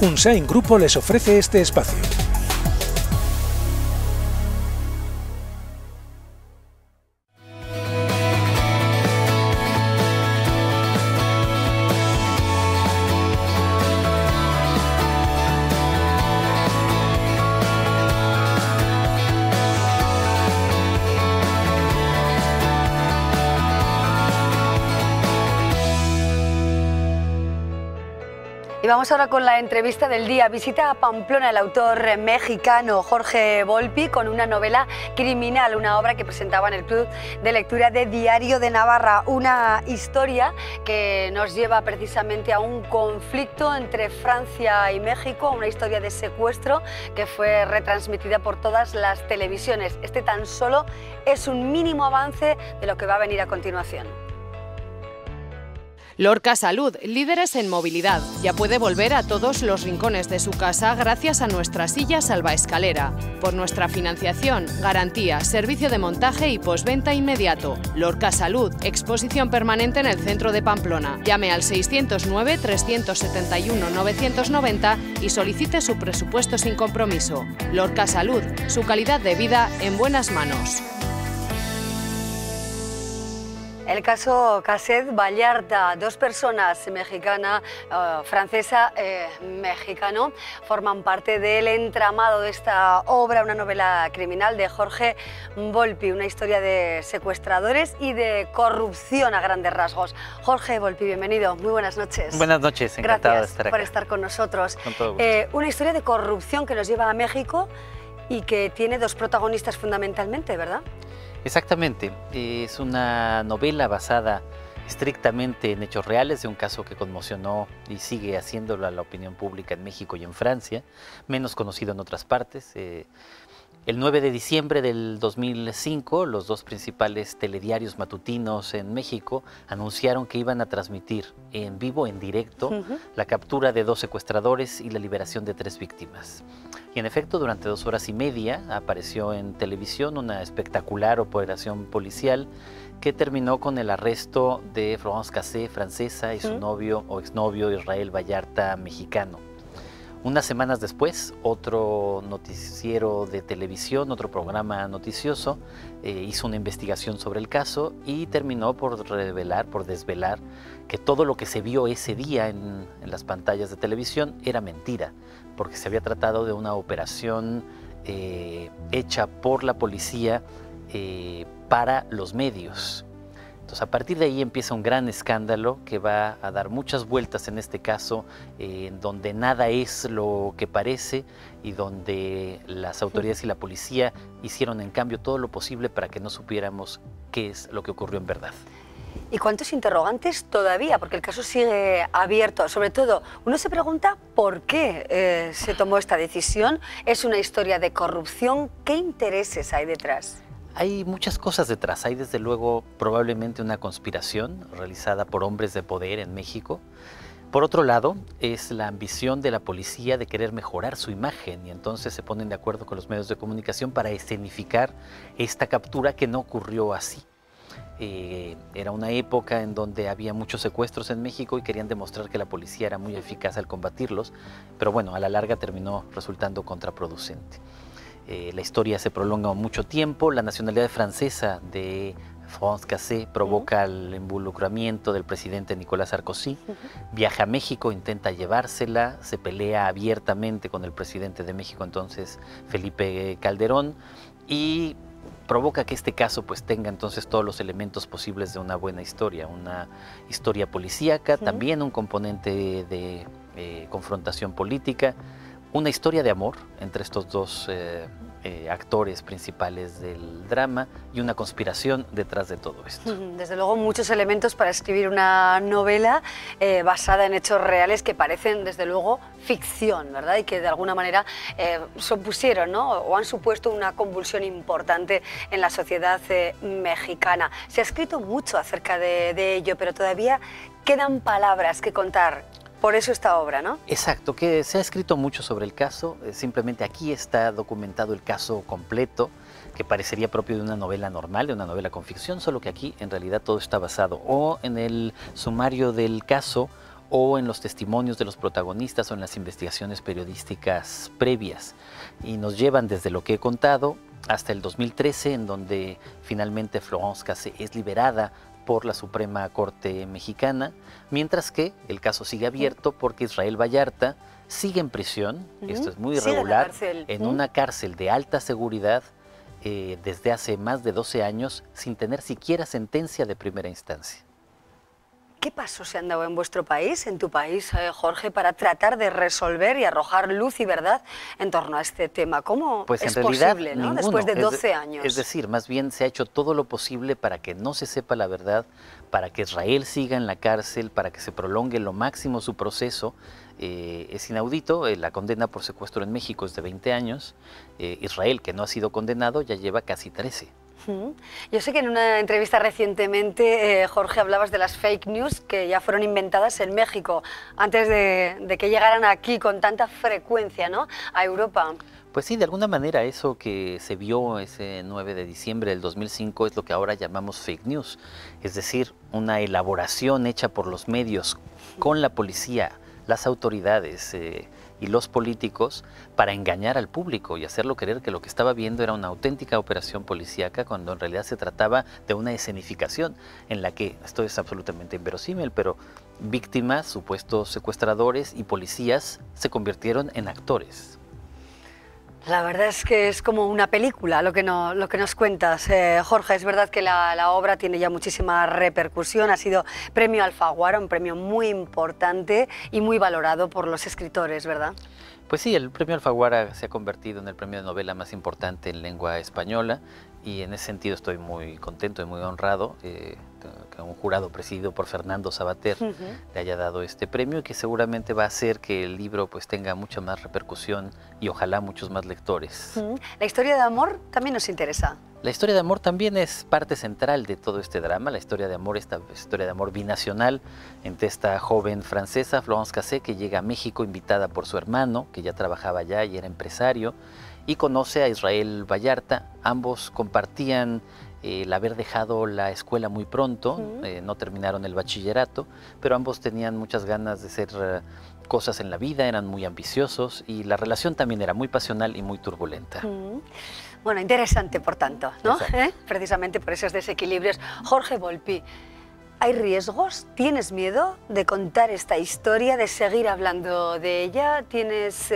Unsain Grupo les ofrece este espacio. Y vamos ahora con la entrevista del día. Visita a Pamplona el autor mexicano Jorge Volpi con una novela criminal, una obra que presentaba en el Club de Lectura de Diario de Navarra. Una historia que nos lleva precisamente a un conflicto entre Francia y México, una historia de secuestro que fue retransmitida por todas las televisiones. Este tan solo es un mínimo avance de lo que va a venir a continuación. Lorca Salud, líderes en movilidad. Ya puede volver a todos los rincones de su casa gracias a nuestra silla salvaescalera. Por nuestra financiación, garantía, servicio de montaje y postventa inmediato. Lorca Salud, exposición permanente en el centro de Pamplona. Llame al 609-371-990 y solicite su presupuesto sin compromiso. Lorca Salud, su calidad de vida en buenas manos. El caso Casset Vallarta, dos personas francesa-mexicano, forman parte del entramado de esta obra, una novela criminal de Jorge Volpi, una historia de secuestradores y de corrupción a grandes rasgos. Jorge Volpi, bienvenido, muy buenas noches. Buenas noches, encantado de estar aquí. Gracias por estar con nosotros. Con todo gusto. Una historia de corrupción que nos lleva a México y que tiene dos protagonistas fundamentalmente, ¿verdad? Exactamente, es una novela basada estrictamente en hechos reales de un caso que conmocionó y sigue haciéndolo a la opinión pública en México y en Francia, menos conocido en otras partes. El 9 de diciembre del 2005, los dos principales telediarios matutinos en México anunciaron que iban a transmitir en vivo, en directo, la captura de 2 secuestradores y la liberación de 3 víctimas. Y en efecto, durante 2 horas y media apareció en televisión una espectacular operación policial que terminó con el arresto de Florence Casset, francesa, y su novio o exnovio Israel Vallarta, mexicano. Unas semanas después, otro noticiero de televisión, otro programa noticioso, hizo una investigación sobre el caso y terminó por desvelar que todo lo que se vio ese día en las pantallas de televisión era mentira, porque se había tratado de una operación hecha por la policía para los medios. Entonces, a partir de ahí empieza un gran escándalo que va a dar muchas vueltas en este caso, en donde nada es lo que parece y donde las autoridades y la policía hicieron en cambio todo lo posible para que no supiéramos qué es lo que ocurrió en verdad. ¿Y cuántos interrogantes todavía? Porque el caso sigue abierto. Sobre todo, uno se pregunta por qué se tomó esta decisión. Es una historia de corrupción. ¿Qué intereses hay detrás? Hay muchas cosas detrás. Hay desde luego probablemente una conspiración realizada por hombres de poder en México. Por otro lado, es la ambición de la policía de querer mejorar su imagen y entonces se ponen de acuerdo con los medios de comunicación para escenificar esta captura que no ocurrió así. Era una época en donde había muchos secuestros en México y querían demostrar que la policía era muy eficaz al combatirlos, pero bueno, a la larga terminó resultando contraproducente. La historia se prolonga mucho tiempo. La nacionalidad francesa de Florence Casset provoca el involucramiento del presidente Nicolás Sarkozy. Viaja a México, intenta llevársela, se pelea abiertamente con el presidente de México entonces, Felipe Calderón, y provoca que este caso pues tenga entonces todos los elementos posibles de una buena historia, una historia policíaca, también un componente de confrontación política, una historia de amor entre estos dos actores principales del drama y una conspiración detrás de todo esto. Desde luego muchos elementos para escribir una novela basada en hechos reales que parecen desde luego ficción, ¿verdad? Y que de alguna manera supusieron, ¿no? O han supuesto una convulsión importante en la sociedad mexicana. Se ha escrito mucho acerca de ello, pero todavía quedan palabras que contar. Por eso esta obra, ¿no? Exacto, que se ha escrito mucho sobre el caso, simplemente aquí está documentado el caso completo, que parecería propio de una novela normal, de una novela con ficción, solo que aquí en realidad todo está basado o en el sumario del caso o en los testimonios de los protagonistas o en las investigaciones periodísticas previas. Y nos llevan desde lo que he contado hasta el 2013, en donde finalmente Florence Cassé es liberada por la Suprema Corte Mexicana, mientras que el caso sigue abierto porque Israel Vallarta sigue en prisión, esto es muy irregular, en una cárcel de alta seguridad desde hace más de 12 años sin tener siquiera sentencia de primera instancia. ¿Qué pasos se han dado en vuestro país, en tu país, Jorge, para tratar de resolver y arrojar luz y verdad en torno a este tema? ¿Cómo pues es en realidad, posible, ¿no? Ninguno. Después de 12 años? Es decir, más bien se ha hecho todo lo posible para que no se sepa la verdad, para que Israel siga en la cárcel, para que se prolongue lo máximo su proceso. Es inaudito, la condena por secuestro en México es de 20 años. Israel, que no ha sido condenado, ya lleva casi 13. Yo sé que en una entrevista recientemente, Jorge, hablabas de las fake news que ya fueron inventadas en México antes de que llegaran aquí con tanta frecuencia, ¿no?, a Europa. Pues sí, de alguna manera eso que se vio ese 9 de diciembre del 2005 es lo que ahora llamamos fake news, es decir, una elaboración hecha por los medios con la policía, las autoridades y los políticos para engañar al público y hacerlo creer que lo que estaba viendo era una auténtica operación policíaca, cuando en realidad se trataba de una escenificación en la que, esto es absolutamente inverosímil, pero víctimas, supuestos secuestradores y policías se convirtieron en actores. La verdad es que es como una película lo que nos cuentas, Jorge. Es verdad que la obra tiene ya muchísima repercusión, ha sido premio Alfaguara, un premio muy importante y muy valorado por los escritores, ¿verdad? Pues sí, el premio Alfaguara se ha convertido en el premio de novela más importante en lengua española y en ese sentido estoy muy contento y muy honrado que un jurado presidido por Fernando Sabater le haya dado este premio y que seguramente va a hacer que el libro pues tenga mucha más repercusión y ojalá muchos más lectores. La historia de amor también nos interesa. La historia de amor también es parte central de todo este drama. La historia de amor, esta historia de amor binacional entre esta joven francesa, Florence Cassé, que llega a México invitada por su hermano, que ya trabajaba allá y era empresario, y conoce a Israel Vallarta. Ambos compartían el haber dejado la escuela muy pronto, no terminaron el bachillerato, pero ambos tenían muchas ganas de hacer cosas en la vida, eran muy ambiciosos y la relación también era muy pasional y muy turbulenta. Bueno, interesante por tanto, ¿no? Precisamente por esos desequilibrios. Jorge Volpi, ¿hay riesgos? ¿Tienes miedo de contar esta historia, de seguir hablando de ella? ¿Tienes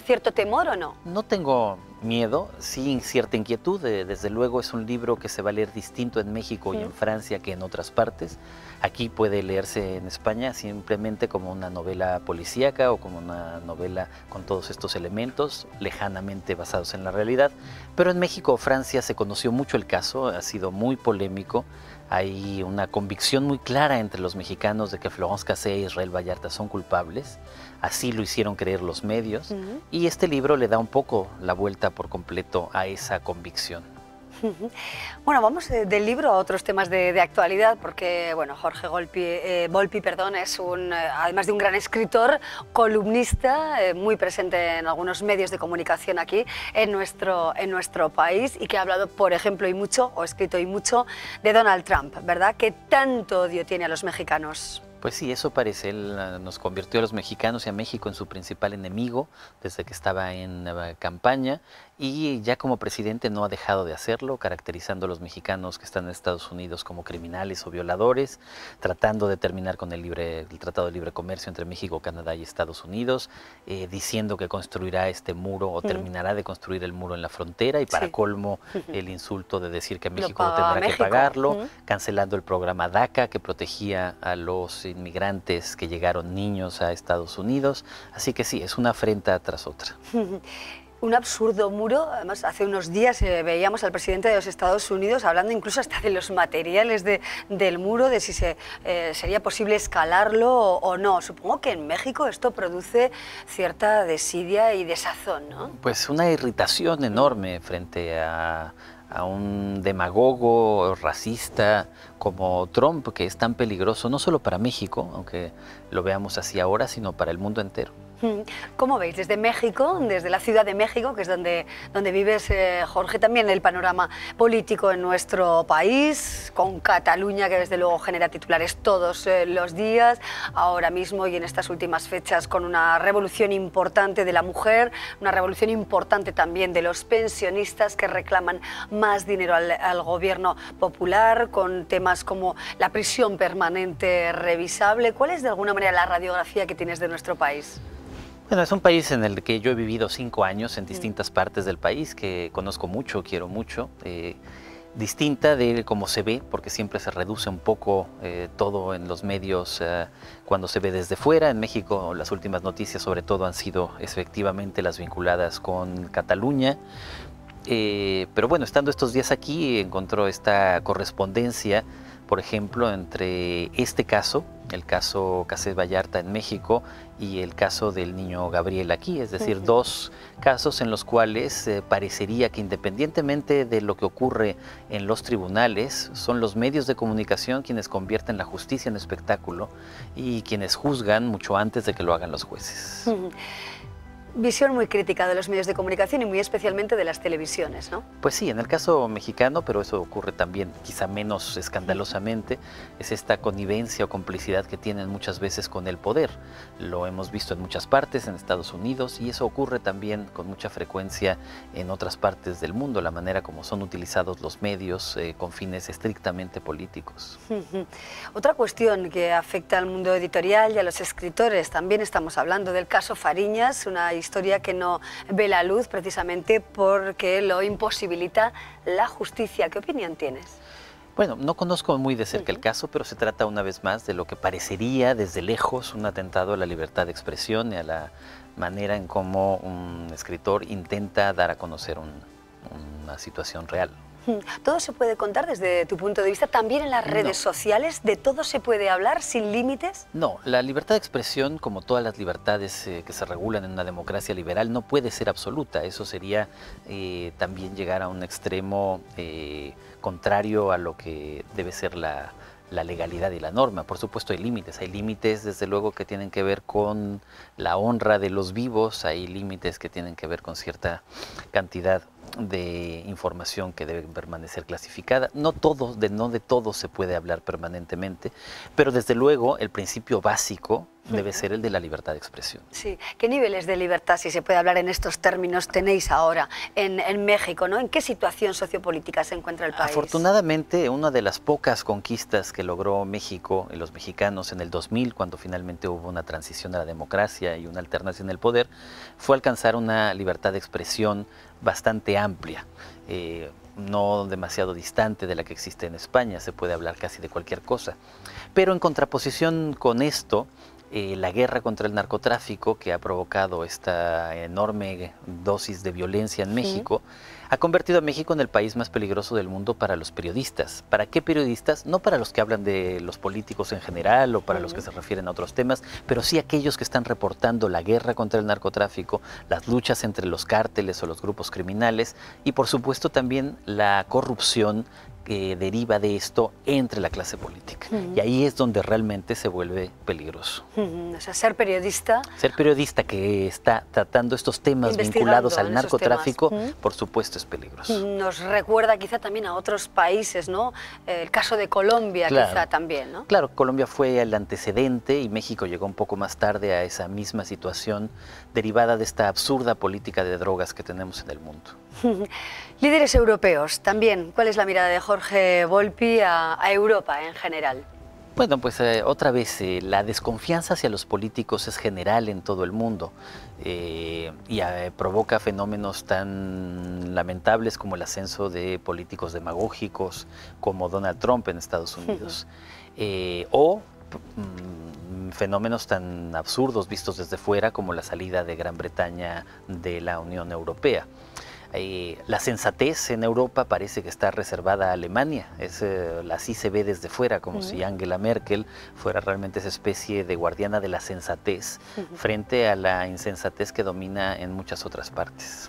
cierto temor o no? No tengo miedo, sí cierta inquietud. Desde luego es un libro que se va a leer distinto en México y en Francia que en otras partes. Aquí puede leerse en España simplemente como una novela policíaca o como una novela con todos estos elementos lejanamente basados en la realidad. Pero en México o Francia se conoció mucho el caso, ha sido muy polémico. Hay una convicción muy clara entre los mexicanos de que Florence Cassé e Israel Vallarta son culpables. Así lo hicieron creer los medios. Y este libro le da un poco la vuelta por completo a esa convicción. Bueno, vamos del libro a otros temas de actualidad, porque bueno, Jorge Volpi, es además de un gran escritor, columnista, muy presente en algunos medios de comunicación aquí en nuestro país y que ha hablado, por ejemplo, y mucho, o escrito y mucho, de Donald Trump, ¿verdad? Que tanto odio tiene a los mexicanos. Pues sí, eso parece. Él nos convirtió a los mexicanos y a México en su principal enemigo desde que estaba en campaña y ya como presidente no ha dejado de hacerlo, caracterizando a los mexicanos que están en Estados Unidos como criminales o violadores, tratando de terminar con el Tratado de Libre Comercio entre México, Canadá y Estados Unidos, diciendo que construirá este muro o terminará de construir el muro en la frontera y para colmo el insulto de decir que México tendrá que pagarlo, cancelando el programa DACA que protegía a los inmigrantes que llegaron niños a Estados Unidos. Así que sí, es una afrenta tras otra. Un absurdo muro. Además, hace unos días veíamos al presidente de los Estados Unidos hablando incluso hasta de los materiales del muro, de si sería posible escalarlo o no. Supongo que en México esto produce cierta desidia y desazón, ¿no? Pues una irritación enorme frente a un demagogo racista como Trump, que es tan peligroso no solo para México, aunque lo veamos así ahora, sino para el mundo entero. ¿Cómo veis desde México, desde la Ciudad de México, que es donde vives, Jorge, también el panorama político en nuestro país, con Cataluña, que desde luego genera titulares todos los días, ahora mismo y en estas últimas fechas con una revolución importante de la mujer, una revolución importante también de los pensionistas que reclaman más dinero al gobierno popular, con temas como la prisión permanente revisable? ¿Cuál es de alguna manera la radiografía que tienes de nuestro país? Bueno, es un país en el que yo he vivido 5 años en distintas partes del país, que conozco mucho, quiero mucho, distinta de cómo se ve, porque siempre se reduce un poco todo en los medios cuando se ve desde fuera. En México las últimas noticias sobre todo han sido efectivamente las vinculadas con Cataluña. Pero bueno, estando estos días aquí encontró esta correspondencia, por ejemplo, entre este caso, el caso Cassette Vallarta en México, y el caso del niño Gabriel aquí, es decir, dos casos en los cuales parecería que independientemente de lo que ocurre en los tribunales, son los medios de comunicación quienes convierten la justicia en espectáculo y quienes juzgan mucho antes de que lo hagan los jueces. Visión muy crítica de los medios de comunicación y muy especialmente de las televisiones, ¿no? Pues sí, en el caso mexicano, pero eso ocurre también quizá menos escandalosamente, es esta connivencia o complicidad que tienen muchas veces con el poder. Lo hemos visto en muchas partes, en Estados Unidos, y eso ocurre también con mucha frecuencia en otras partes del mundo, la manera como son utilizados los medios con fines estrictamente políticos. Otra cuestión que afecta al mundo editorial y a los escritores, también estamos hablando del caso Fariñas, una historia que no ve la luz precisamente porque lo imposibilita la justicia. ¿Qué opinión tienes? Bueno, no conozco muy de cerca el caso, pero se trata una vez más de lo que parecería desde lejos un atentado a la libertad de expresión y a la manera en cómo un escritor intenta dar a conocer una situación real. ¿Todo se puede contar desde tu punto de vista? ¿También en las redes sociales? ¿De todo se puede hablar sin límites? No, la libertad de expresión, como todas las libertades que se regulan en una democracia liberal, no puede ser absoluta. Eso sería también llegar a un extremo contrario a lo que debe ser la legalidad y la norma. Por supuesto hay límites desde luego que tienen que ver con la honra de los vivos, hay límites que tienen que ver con cierta cantidad de información que debe permanecer clasificada. No de todo se puede hablar permanentemente, pero desde luego el principio básico debe ser el de la libertad de expresión. Sí. ¿Qué niveles de libertad, si se puede hablar en estos términos, tenéis ahora en México, ¿no? ¿En qué situación sociopolítica se encuentra el país? Afortunadamente, una de las pocas conquistas que logró México y los mexicanos en el 2000, cuando finalmente hubo una transición a la democracia y una alternancia en el poder, fue alcanzar una libertad de expresión bastante amplia. No demasiado distante de la que existe en España, se puede hablar casi de cualquier cosa. Pero en contraposición con esto, la guerra contra el narcotráfico, que ha provocado esta enorme dosis de violencia en México, ha convertido a México en el país más peligroso del mundo para los periodistas. ¿Para qué periodistas? No para los que hablan de los políticos en general o para los que se refieren a otros temas, pero sí aquellos que están reportando la guerra contra el narcotráfico, las luchas entre los cárteles o los grupos criminales y por supuesto también la corrupción que deriva de esto entre la clase política. Y ahí es donde realmente se vuelve peligroso. O sea, ser periodista... Ser periodista que está tratando estos temas vinculados al narcotráfico, por supuesto es peligroso. Nos recuerda quizá también a otros países, ¿no? El caso de Colombia, quizá también, ¿no? Claro, Colombia fue el antecedente y México llegó un poco más tarde a esa misma situación derivada de esta absurda política de drogas que tenemos en el mundo. Líderes europeos también. ¿Cuál es la mirada de Jorge Volpi a Europa en general? Bueno, pues otra vez, la desconfianza hacia los políticos es general en todo el mundo y provoca fenómenos tan lamentables como el ascenso de políticos demagógicos como Donald Trump en Estados Unidos o fenómenos tan absurdos vistos desde fuera como la salida de Gran Bretaña de la Unión Europea. La sensatez en Europa parece que está reservada a Alemania, así se ve desde fuera, como si Angela Merkel fuera realmente esa especie de guardiana de la sensatez frente a la insensatez que domina en muchas otras partes.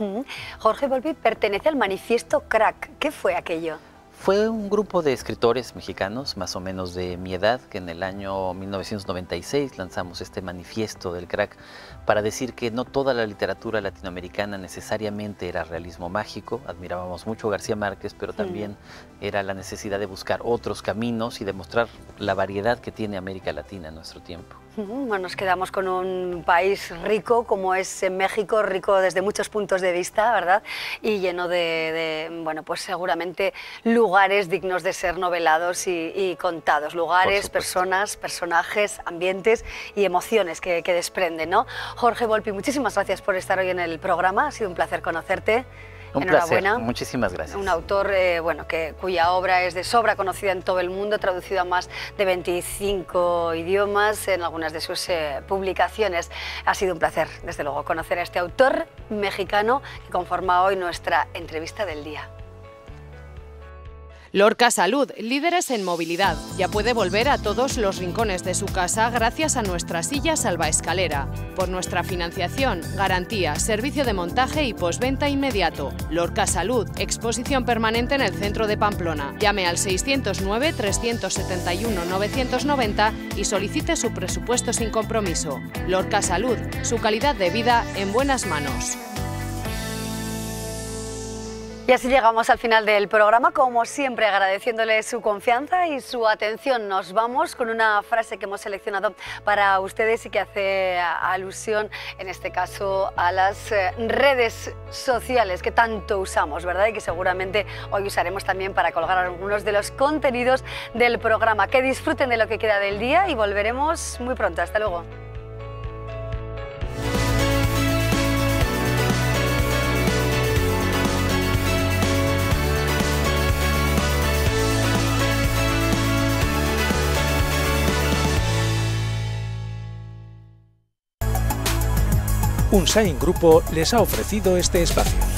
Jorge Volpi pertenece al manifiesto CRAC. ¿Qué fue aquello? Fue un grupo de escritores mexicanos, más o menos de mi edad, que en el año 1996 lanzamos este manifiesto del crack para decir que no toda la literatura latinoamericana necesariamente era realismo mágico. Admirábamos mucho a García Márquez, pero también era la necesidad de buscar otros caminos y demostrar la variedad que tiene América Latina en nuestro tiempo. Bueno, nos quedamos con un país rico como es México, rico desde muchos puntos de vista, ¿verdad? Y lleno bueno, pues seguramente lugares dignos de ser novelados y contados, lugares, personas, personajes, ambientes y emociones que desprenden, ¿no? Jorge Volpi, muchísimas gracias por estar hoy en el programa, ha sido un placer conocerte. Un placer, muchísimas gracias. Un autor cuya obra es de sobra conocida en todo el mundo, traducido a más de 25 idiomas en algunas de sus publicaciones. Ha sido un placer, desde luego, conocer a este autor mexicano que conforma hoy nuestra entrevista del día. Lorca Salud, líderes en movilidad. Ya puede volver a todos los rincones de su casa gracias a nuestra silla salvaescalera. Por nuestra financiación, garantía, servicio de montaje y postventa inmediato. Lorca Salud, exposición permanente en el centro de Pamplona. Llame al 609-371-990 y solicite su presupuesto sin compromiso. Lorca Salud, su calidad de vida en buenas manos. Y así llegamos al final del programa, como siempre agradeciéndole su confianza y su atención. Nos vamos con una frase que hemos seleccionado para ustedes y que hace alusión, en este caso, a las redes sociales que tanto usamos, ¿verdad? Y que seguramente hoy usaremos también para colgar algunos de los contenidos del programa. Que disfruten de lo que queda del día y volveremos muy pronto. Hasta luego. Unsain Grupo les ha ofrecido este espacio.